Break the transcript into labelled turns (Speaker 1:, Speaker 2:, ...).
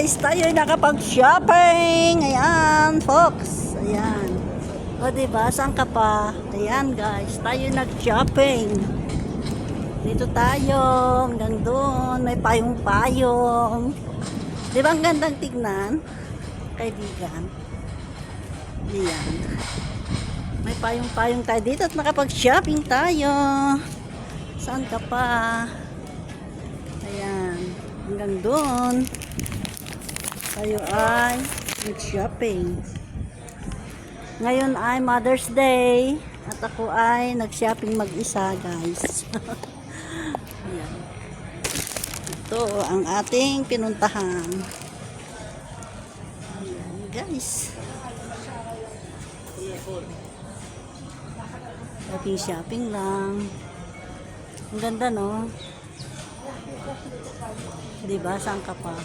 Speaker 1: guys, tayo ay nakapag-shopping. Ayan, folks. Ayan. O, diba? Saan ka pa? Ayan, guys. Tayo nag-shopping. Dito tayo. Hanggang doon. May payong-payong. Diba ang gandang tignan? Kaibigan. Ayan. May payong-payong tayo dito at nakapag-shopping tayo. Saan ka pa? Ayan. Hanggang doon. Tayo ay nag-shopping. Ngayon ay Mother's Day. At ako ay nag-shopping mag-isa, guys. Ayan. Ito ang ating pinuntahan. Ayan, guys. Shopping lang. Ang ganda, no? Diba? Saan ka pa?